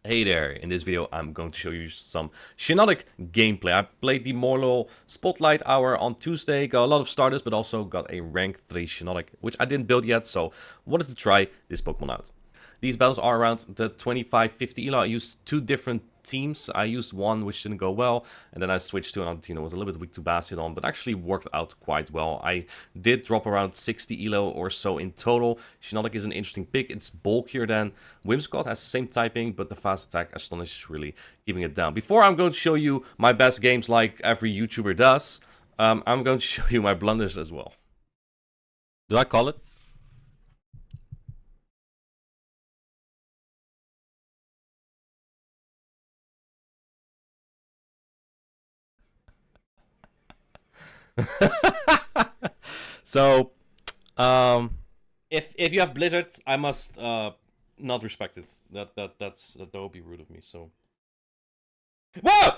Hey there, in this video I'm going to show you some Shiinotic gameplay. I played the Morlo Spotlight Hour on Tuesday, got a lot of starters, but also got a rank 3 Shiinotic, which I didn't build yet, so wanted to try this Pokemon out. These battles are around the 25-50 elo. I used two different teams. I used one which didn't go well, and then I switched to another team that was a little bit weak to Bastion, but actually worked out quite well. I did drop around 60 elo or so in total. Shiinotic is an interesting pick. It's bulkier than Whimsicott, has the same typing, but the fast attack Astonish is really giving it down. Before I'm going to show you my best games like every YouTuber does, I'm going to show you my blunders as well. Do I call it? So, if you have Blizzard, I must not respect it. That would be rude of me. So, whoa!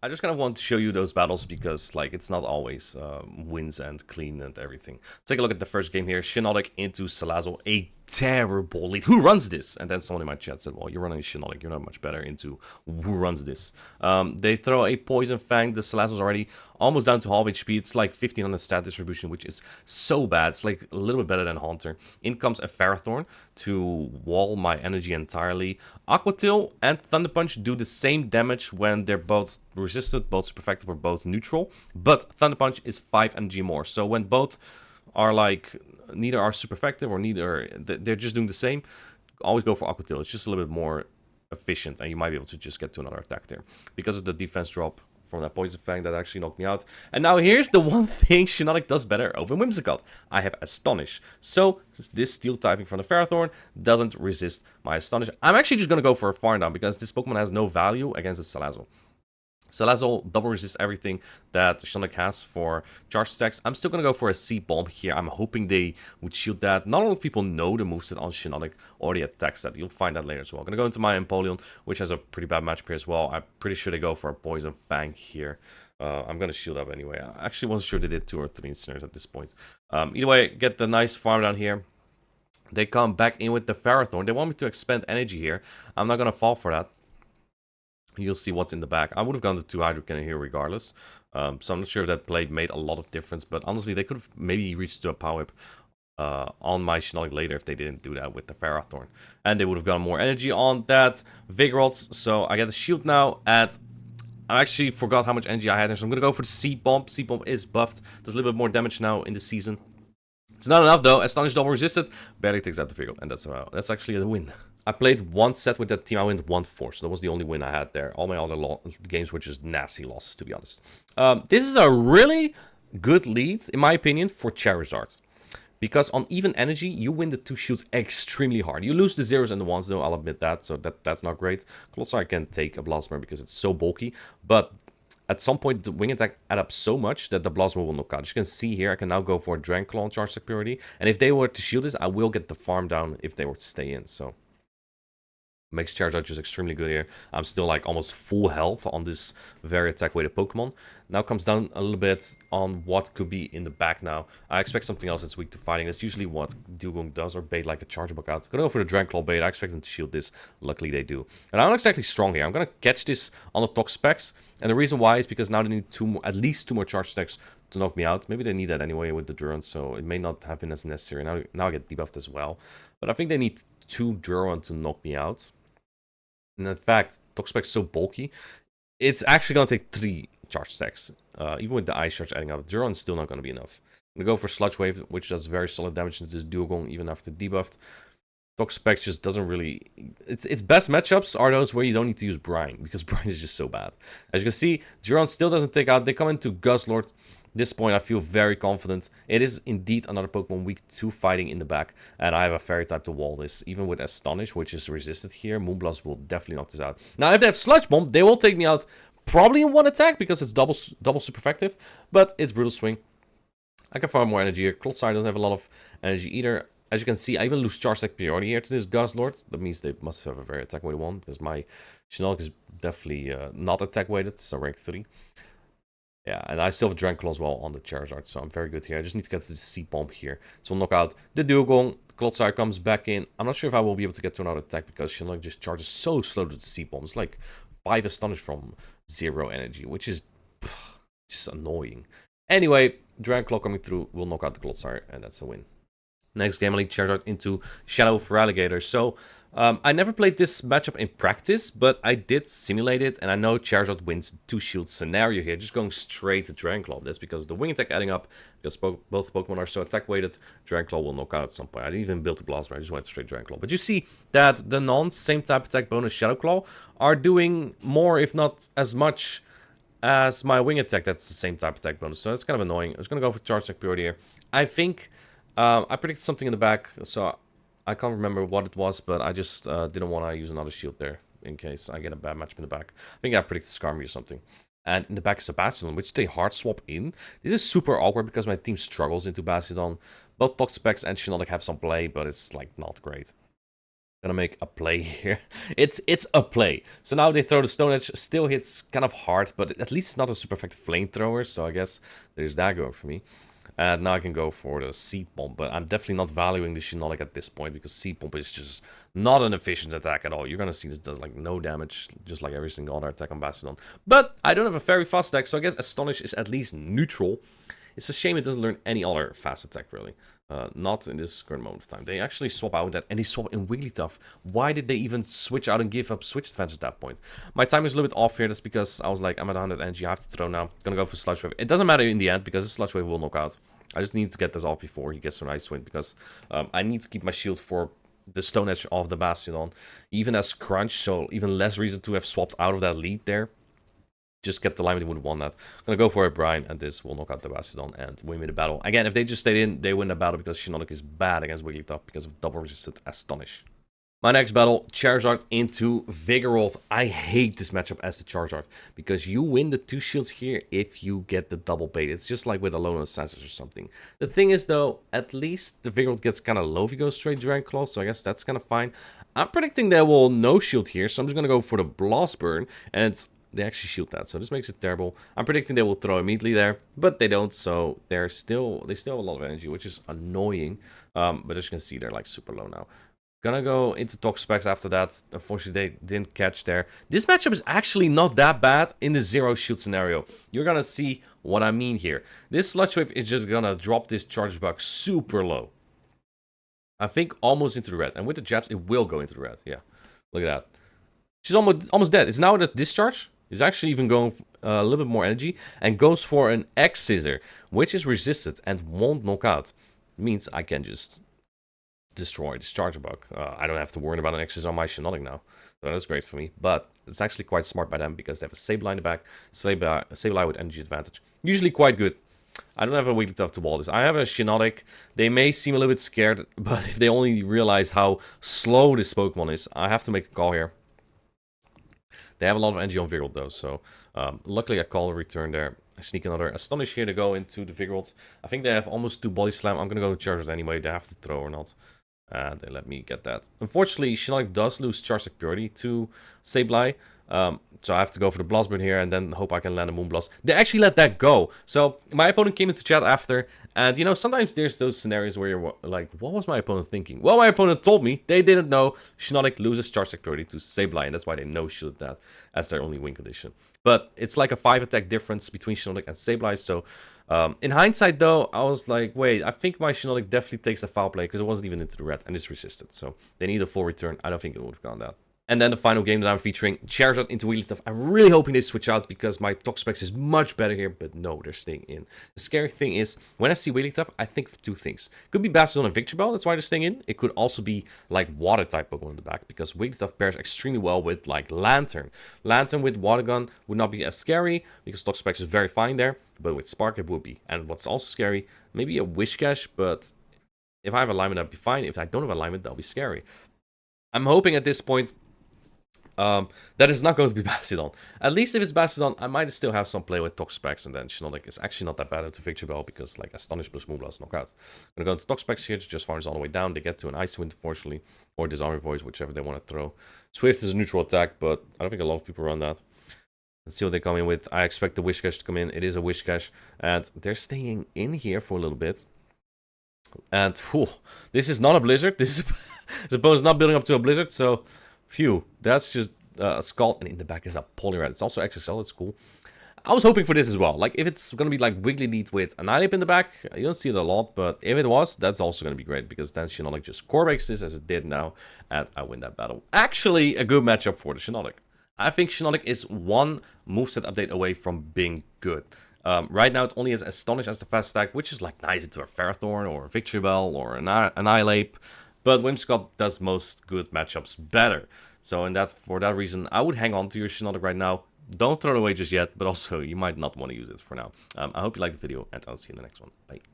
I just kind of want to show you those battles because, like, it's not always wins and clean and everything. Take a look at the first game here. Shiinotic into Salazzle. A terrible lead. Who runs this? And then someone in my chat said, well, you're running Shiinotic. You're not much better into who runs this. They throw a Poison Fang. The Salazzle's already almost down to half HP. It's like 1500 stat distribution, which is so bad. It's like a little bit better than Haunter. In comes a Ferrothorn to wall my energy entirely. Aqua Tail and Thunder Punch do the same damage when they're both resisted, both super effective or both neutral, but Thunder Punch is 5 energy more. So when both are like, neither are super effective or neither, they're just doing the same, always go for Aqua Tail. It's just a little bit more efficient and you might be able to just get to another attack there. Because of the defense drop from that Poison Fang, that actually knocked me out. And now here's the one thing Shiinotic does better over Whimsicott. I have Astonish. So this steel typing from the Ferrothorn doesn't resist my Astonish. I'm actually just going to go for a farm down because this Pokemon has no value against the Salazzle. Salazzle double resists everything that Shiinotic has for charge stacks. I'm still going to go for a Seed Bomb here. I'm hoping they would shield that. Not a lot of people know the moveset on Shiinotic or the attack set. You'll find that later as well. I'm going to go into my Empoleon, which has a pretty bad matchup here as well. I'm pretty sure they go for a Poison Fang here. I'm going to shield up anyway. I actually wasn't sure they did 2 or 3 incinerators at this point. Either way, get the nice farm down here. They come back in with the Ferrothorn. They want me to expend energy here. I'm not going to fall for that. You'll see what's in the back. I would have gone to 2 Hydro Cannon here regardless. So I'm not sure if that play made a lot of difference. But honestly, they could have maybe reached to a Power Whip on my Shiinotic later if they didn't do that with the Ferrothorn. And they would have gotten more energy on that Vigoroth. So I get the shield now at... I actually forgot how much energy I had there. So I'm going to go for the Seed Bomb. Seed Bomb is buffed. Does a little bit more damage now in the season. It's not enough though. Astonish double resisted. Barely takes out the Vigoroth. And that's actually a win. I played one set with that team. I went 1-4, so that was the only win I had there. All my other games were just nasty losses, to be honest. This is a really good lead, in my opinion, for Charizard. Because on even energy, you win the 2 shields extremely hard. You lose the 0s and the 1s, though, I'll admit that, so that's not great. Colossar can take a Blossomer because it's so bulky, but at some point, the wing attack add up so much that the Blossomer will knock out. As you can see here, I can now go for a Dragon Claw on charge security, and if they were to shield this, I will get the farm down if they were to stay in, so... Makes Charizard just extremely good here. I'm still like almost full health on this very attack-weighted Pokemon. Now comes down a little bit on what could be in the back now. I expect something else that's weak to fighting. That's usually what Dugong does, or bait like a Charge Bug out. Gonna go for the Dragon Claw bait. I expect them to shield this. Luckily they do. And I'm not exactly strong here. I'm gonna catch this on the Tox specs. And the reason why is because now they need at least 2 more charge stacks to knock me out. Maybe they need that anyway with the Durant, so it may not have been as necessary. Now I get debuffed as well. But I think they need 2 Durant to knock me out. And in fact, Toxapex is so bulky, it's actually going to take 3 charge stacks. Even with the Ice Charge adding up, Duron is still not going to be enough. I'm going to go for Sludge Wave, which does very solid damage to this Dugong, even after debuffed. Toxapex just doesn't really... Its best matchups are those where you don't need to use Brine, because Brine is just so bad. As you can see, Duron still doesn't take out. They come into Guzzlord. This point, I feel very confident. It is indeed another Pokemon weak to fighting in the back. And I have a Fairy type to wall this. Even with Astonish, which is resisted here, Moonblast will definitely knock this out. Now, if they have Sludge Bomb, they will take me out probably in 1 attack because it's double super effective. But it's Brutal Swing. I can farm more energy here. Clotsire doesn't have a lot of energy either. As you can see, I even lose Charge Stack priority here to this Guzzlord. That means they must have a very attack weighted one because my Shiinotic is definitely not attack weighted, so rank 3. Yeah, and I still have Dranclaw as well on the Charizard, so I'm very good here. I just need to get to the C-Bomb here. So we'll knock out the Dugong. The Clodsire comes back in. I'm not sure if I will be able to get to another attack because Shiinotic just charges so slow to the C-Bomb. It's like 5 Astonish from 0 energy, which is just annoying. Anyway, Dranclaw coming through will knock out the Clodsire, and that's a win. Next game, I lead Charizard into Shadow Feraligatr. So, I never played this matchup in practice, but I did simulate it, and I know Charizard wins the 2-shield scenario here, just going straight to Dranclaw. That's because of the wing attack adding up, because both Pokemon are so attack-weighted, Dranclaw will knock out at some point. I didn't even build a Blast, I just went straight Dranclaw. But you see that the non-same type attack bonus Shadow Claw are doing more, if not as much, as my wing attack that's the same type attack bonus. So that's kind of annoying. I was going to go for Charge Attack Purity here. I think I predicted something in the back, so I can't remember what it was, but I just didn't want to use another shield there in case I get a bad matchup in the back. I think I predicted Skarmory or something. And in the back is a Bastiodon, which they hard swap in. This is super awkward because my team struggles into Bastiodon. Both Toxapex and Shiinotic have some play, but it's like not great. Gonna make a play here. It's a play. So now they throw the Stone Edge. Still hits kind of hard, but at least it's not a super effective flamethrower. So I guess there's that going for me. And now I can go for the Seed Bomb, but I'm definitely not valuing the Shiinotic at this point because Seed Bomb is just not an efficient attack at all. You're gonna see this does like no damage, just like every single other attack on Bastiodon. But I don't have a very fast attack, so I guess Astonish is at least neutral. It's a shame it doesn't learn any other fast attack, really. Not in this current moment of time. They actually swap out that, and they swap in Wigglytuff. Why did they even switch out and give up switch advantage at that point? My time is a little bit off here. That's because I was like, I'm at 100 energy. I have to throw now. Gonna go for Sludge Wave. It doesn't matter in the end, because the Sludge Wave will knock out. I just need to get this off before he gets to an Ice Wind, because I need to keep my shield for the Stone Edge of the Bastiodon. Even as Crunch, so even less reason to have swapped out of that lead there. Just kept the line, they would have won that. I'm gonna go for a Brian, and this will knock out the Bastiodon and win me the battle. Again, if they just stayed in, they win the battle because Shiinotic is bad against Wigglytuff because of double resisted Astonish. My next battle, Charizard into Vigoroth. I hate this matchup as the Charizard because you win the 2 shields here if you get the double bait. It's just like with Alolan Senses or something. The thing is though, at least the Vigoroth gets kind of low if you go straight Dranclaw, so I guess that's kind of fine. I'm predicting they will no shield here, so I'm just gonna go for the Blast Burn, and they actually shield that, so this makes it terrible. I'm predicting they will throw immediately there, but they don't, so they still have a lot of energy, which is annoying. But as you can see, they're like super low now. Gonna go into Toxapex after that. Unfortunately, they didn't catch there. This matchup is actually not that bad in the 0 shield scenario. You're gonna see what I mean here. This Sludge Wave is just gonna drop this charge bug super low. I think almost into the red, and with the jabs, it will go into the red. Yeah, look at that. She's almost dead. It's now at discharge. He's actually even going a little bit more energy and goes for an X Scissor, which is resisted and won't knock out. It means I can just destroy this Charger Bug. I don't have to worry about an X Scissor on my Shiinotic now. So that's great for me. But it's actually quite smart by them because they have a Sableye in the back. Sableye with energy advantage. Usually quite good. I don't have a Wigglytuff to wall this. I have a Shiinotic. They may seem a little bit scared, but if they only realize how slow this Pokemon is, I have to make a call here. They have a lot of energy on Vigoroth though, so luckily I call a return there. I sneak another Astonish here to go into the Vigoroth. I think they have almost 2 Body Slam. I'm going to go Charizard anyway. They have to throw or not. And they let me get that. Unfortunately, Shiinotic does lose Charge Attack Purity to Sableye. So I have to go for the Blast Burn here and then hope I can land a Moonblast. They actually let that go. So my opponent came into chat after. And, you know, sometimes there's those scenarios where you're like, what was my opponent thinking? Well, my opponent told me they didn't know Shiinotic loses Charge Attack Purity to Sableye. And that's why they no-shielded that as their only win condition. But it's like a 5 attack difference between Shiinotic and Sableye. So in hindsight, though, I was like, wait, I think my Shiinotic definitely takes the foul play because it wasn't even into the red and it's resisted. So they need a full return. I don't think it would have gone that. And then the final game that I'm featuring, Charizard into Wigglytuff. I'm really hoping they switch out because my Toxapex is much better here, but no, they're staying in. The scary thing is, when I see Wigglytuff, I think of 2 things. Could be Bastiodon and Victreebel, that's why they're staying in. It could also be like Water-type Pokemon in the back, because Wigglytuff pairs extremely well with like Lantern. Lantern with Water Gun would not be as scary, because Toxapex is very fine there, but with Spark it would be. And what's also scary, maybe a Whiscash, but if I have alignment, that'd be fine. If I don't have alignment, that'll be scary. I'm hoping at this point That is not going to be Bastiodon. At least if it's Bastiodon, I might still have some play with Toxapex, and then Shiinotic is actually not that bad into Victory Bell because like Astonish plus Moonblast knockout. I'm gonna go into Toxapex here to just farms all the way down. They get to an Ice Wind, fortunately, or Disarming Voice, whichever they want to throw. Swift is a neutral attack, but I don't think a lot of people run that. Let's see what they come in with. I expect the Whiscash to come in. It is a Whiscash, and they're staying in here for a little bit. And whew, this is not a Blizzard. This is suppose not building up to a Blizzard, so phew, that's just a Scald, and in the back is a Poliwrath. It's also XXL, it's cool. I was hoping for this as well. Like, if it's going to be like Wigglyleaf with Annihilape in the back, you don't see it a lot, but if it was, that's also going to be great, because then Shiinotic just core breaks this as it did now, and I win that battle. Actually, a good matchup for the Shiinotic. I think Shiinotic is one moveset update away from being good. Right now, it only has Astonish as the fast stack, which is like nice into a Ferrothorn or a Victory Bell or an Annihilape. But Whimsicott does most good matchups better. So for that reason, I would hang on to your Shiinotic right now. Don't throw it away just yet, but also you might not want to use it for now. I hope you liked the video, and I'll see you in the next one. Bye.